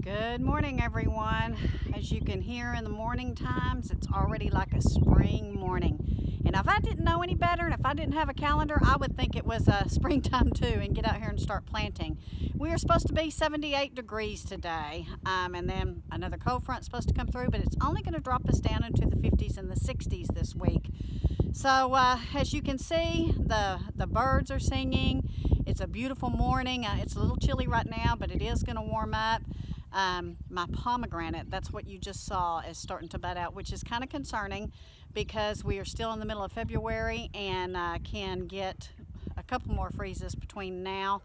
Good morning, everyone. As you can hear in the morning times, it's already like a spring morning. And if I didn't know any better, and if I didn't have a calendar, I would think it was springtime too and get out here and start planting. We are supposed to be 78 degrees today, and then another cold front is supposed to come through, but it's only going to drop us down into the 50s and the 60s this week. So as you can see, the birds are singing. It's a beautiful morning. It's a little chilly right now, but it is going to warm up. My pomegranate, that's what you just saw, is starting to bud out, which is kind of concerning because we are still in the middle of February and can get a couple more freezes between now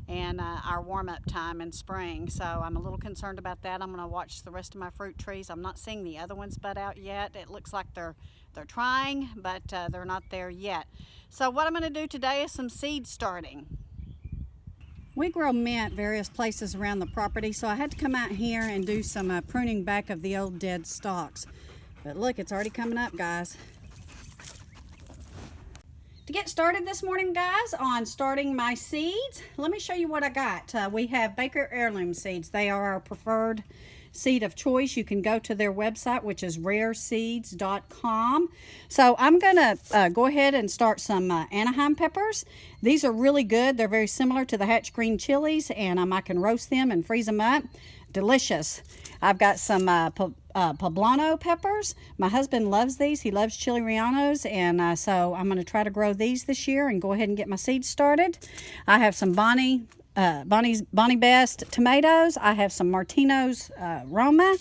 and our warm-up time in spring. So I'm a little concerned about that. I'm going to watch the rest of my fruit trees. I'm not seeing the other ones bud out yet. It looks like they're trying, but they're not there yet. So what I'm going to do today is some seed starting. We grow mint various places around the property, so I had to come out here and do some pruning back of the old dead stalks. But look, it's already coming up, guys. To get started this morning, guys, on starting my seeds, let me show you what I got. We have Baker heirloom seeds. They are our preferred seed of choice. You can go to their website, which is rareseeds.com. So I'm gonna go ahead and start some Anaheim peppers. These are really good. They're very similar to the Hatch green chilies, and I can roast them and freeze them up. Delicious. I've got some poblano peppers. My husband loves these. He loves chili rellenos, and so I'm going to try to grow these this year and go ahead and get my seeds started. I have some Bonnie Best tomatoes. I have some Martino's Roma.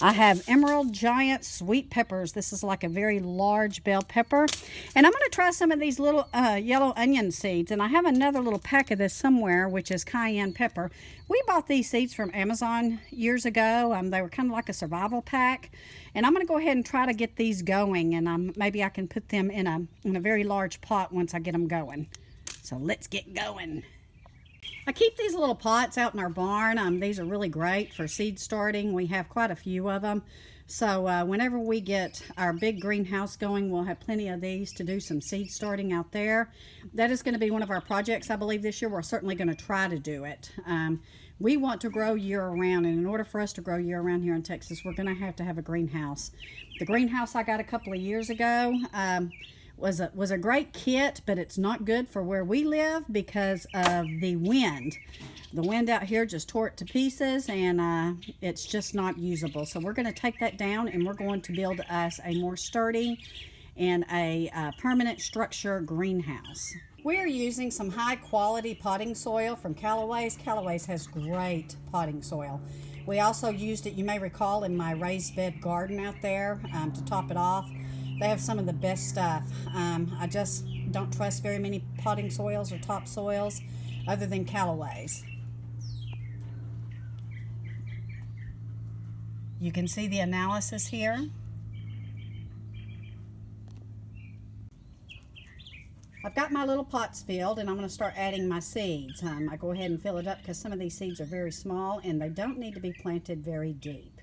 I have Emerald Giant sweet peppers. This is like a very large bell pepper. And I'm going to try some of these little yellow onion seeds. And I have another little pack of this somewhere, which is cayenne pepper. We bought these seeds from Amazon years ago. They were kind of like a survival pack. And I'm going to go ahead and try to get these going. And maybe I can put them in a very large pot once I get them going. So let's get going. I keep these little pots out in our barn. These are really great for seed starting. We have quite a few of them. So whenever we get our big greenhouse going, we'll have plenty of these to do some seed starting out there. That is going to be one of our projects, I believe, this year. We're certainly going to try to do it. We want to grow year-round, and in order for us to grow year-round here in Texas, we're going to have a greenhouse. The greenhouse I got a couple of years ago was a great kit, but it's not good for where we live because of the wind. The wind out here just tore it to pieces, and it's just not usable. So we're going to take that down, and we're going to build us a more sturdy and a permanent structure greenhouse. We're using some high quality potting soil from Callaway's. Callaway's has great potting soil. We also used it, you may recall, in my raised bed garden out there to top it off. They have some of the best stuff. I just don't trust very many potting soils or topsoils other than Callaway's. You can see the analysis here. I've got my little pots filled, and I'm going to start adding my seeds. I go ahead and fill it up because some of these seeds are very small and they don't need to be planted very deep.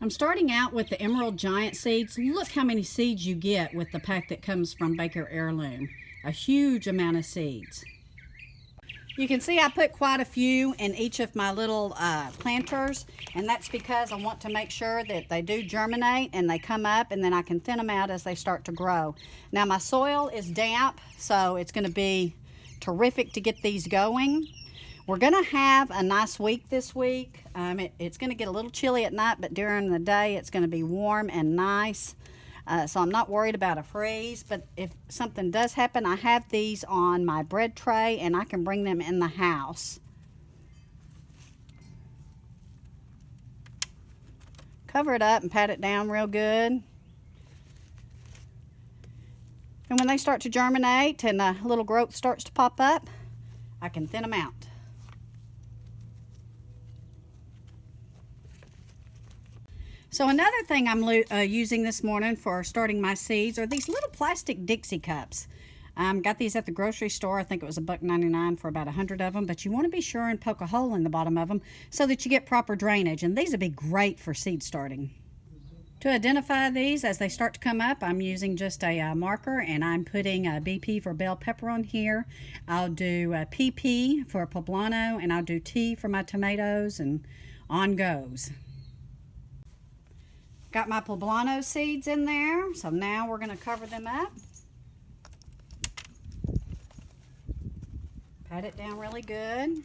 I'm starting out with the Emerald Giant seeds. Look how many seeds you get with the pack that comes from Baker Heirloom. A huge amount of seeds. You can see I put quite a few in each of my little planters, and that's because I want to make sure that they do germinate and they come up, and then I can thin them out as they start to grow. Now my soil is damp, so it's going to be terrific to get these going. We're going to have a nice week this week. It's going to get a little chilly at night, but during the day it's going to be warm and nice. So I'm not worried about a freeze, but if something does happen, I have these on my bread tray and I can bring them in the house. Cover it up and pat it down real good. And when they start to germinate and a little growth starts to pop up, I can thin them out. So another thing I'm using this morning for starting my seeds are these little plastic Dixie cups. Got these at the grocery store. I think it was $1.99 for about 100 of them, but you want to be sure and poke a hole in the bottom of them so that you get proper drainage, and these would be great for seed starting. To identify these as they start to come up, I'm using just a marker, and I'm putting a BP for bell pepper on here. I'll do a PP for poblano, and I'll do T for my tomatoes, and on goes. Got my poblano seeds in there, so now we're going to cover them up. Pat it down really good.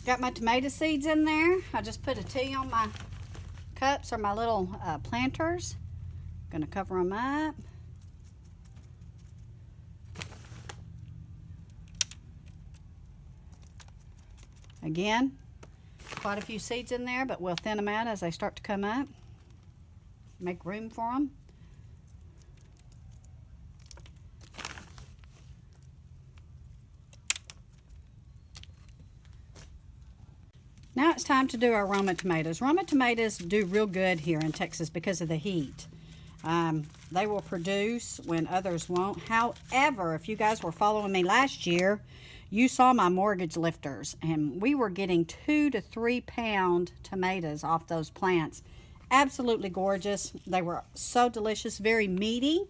Got my tomato seeds in there. I just put a T on my cups or my little planters. Gonna cover them up. Again, quite a few seeds in there, but we'll thin them out as they start to come up. Make room for them. Now it's time to do our Roma tomatoes. Roma tomatoes do real good here in Texas because of the heat. They will produce when others won't. However, if you guys were following me last year, you saw my mortgage lifters, and we were getting 2 to 3 pound tomatoes off those plants. Absolutely gorgeous. They were so delicious, very meaty,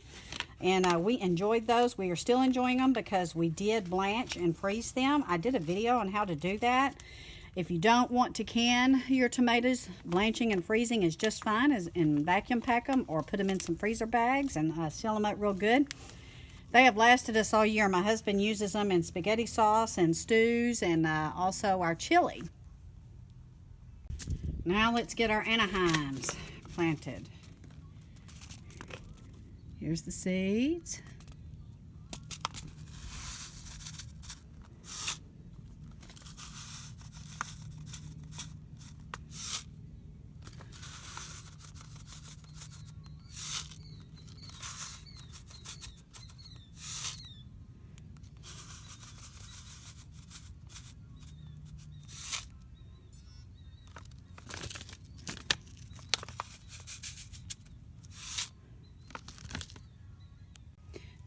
and we enjoyed those. We are still enjoying them because we did blanch and freeze them. I did a video on how to do that. If you don't want to can your tomatoes, blanching and freezing is just fine, and vacuum pack them or put them in some freezer bags and seal them up real good. They have lasted us all year. My husband uses them in spaghetti sauce and stews, and also our chili. Now let's get our Anaheims planted. Here's the seeds.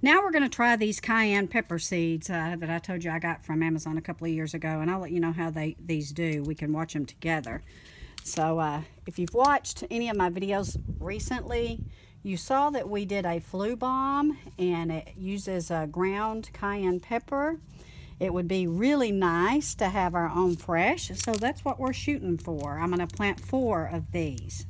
Now we're going to try these cayenne pepper seeds that I told you I got from Amazon a couple of years ago, and I'll let you know how these do. We can watch them together. So if you've watched any of my videos recently, you saw that we did a flu bomb, and it uses ground cayenne pepper. It would be really nice to have our own fresh, so that's what we're shooting for. I'm going to plant 4 of these.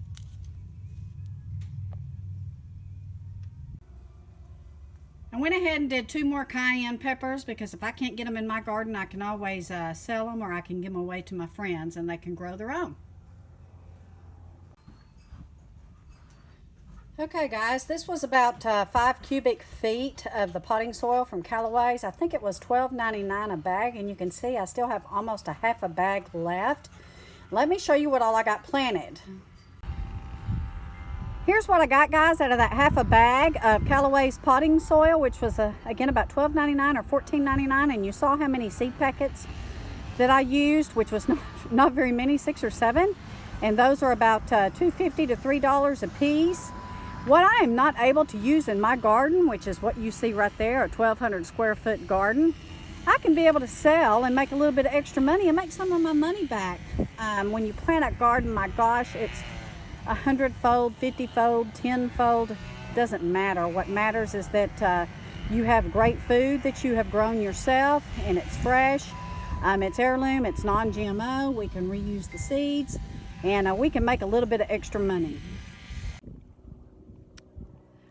I went ahead and did 2 more cayenne peppers because if I can't get them in my garden, I can always sell them, or I can give them away to my friends and they can grow their own. Okay guys, this was about 5 cubic feet of the potting soil from Callaway's. I think it was $12.99 a bag, and you can see I still have almost a half a bag left. Let me show you what all I got planted. Here's what I got, guys, out of that half a bag of Callaway's potting soil, which was, again, about $12.99 or $14.99. And you saw how many seed packets that I used, which was not very many, 6 or 7. And those are about $2.50 to $3 a piece. What I am not able to use in my garden, which is what you see right there, a 1,200 square foot garden, I can be able to sell and make a little bit of extra money and make some of my money back. When you plant a garden, my gosh, it's 100-fold, 50-fold, 10-fold, doesn't matter. What matters is that you have great food that you have grown yourself, and it's fresh, it's heirloom, it's non-GMO, we can reuse the seeds, and we can make a little bit of extra money.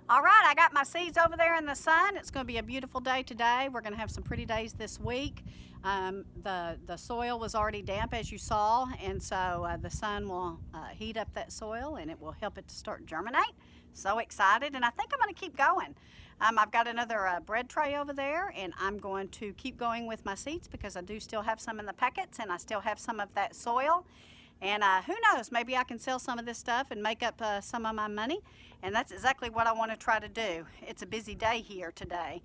All right, I got my seeds over there in the sun. It's going to be a beautiful day today. We're going to have some pretty days this week. The soil was already damp, as you saw, and so the sun will heat up that soil, and it will help it to start germinate. So excited, and I think I'm going to keep going. I've got another bread tray over there, and I'm going to keep going with my seeds because I do still have some in the packets, and I still have some of that soil. And who knows, maybe I can sell some of this stuff and make up some of my money. And that's exactly what I want to try to do. It's a busy day here today.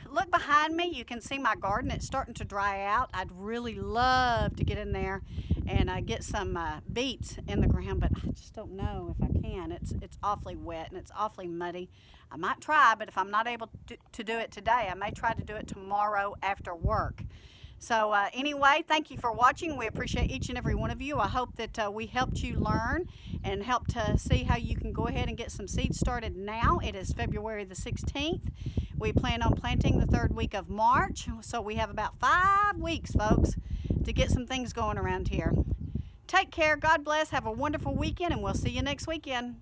Look behind me, you can see my garden. It's starting to dry out. I'd really love to get in there and get some beets in the ground, but I just don't know if I can. It's awfully wet and it's awfully muddy. I might try, but if I'm not able to do it today, I may try to do it tomorrow after work. So anyway, thank you for watching. We appreciate each and every one of you. I hope that we helped you learn and help to see how you can go ahead and get some seeds started now. It is February the 16th. We plan on planting the 3rd week of March. So we have about 5 weeks, folks, to get some things going around here. Take care. God bless. Have a wonderful weekend, and we'll see you next weekend.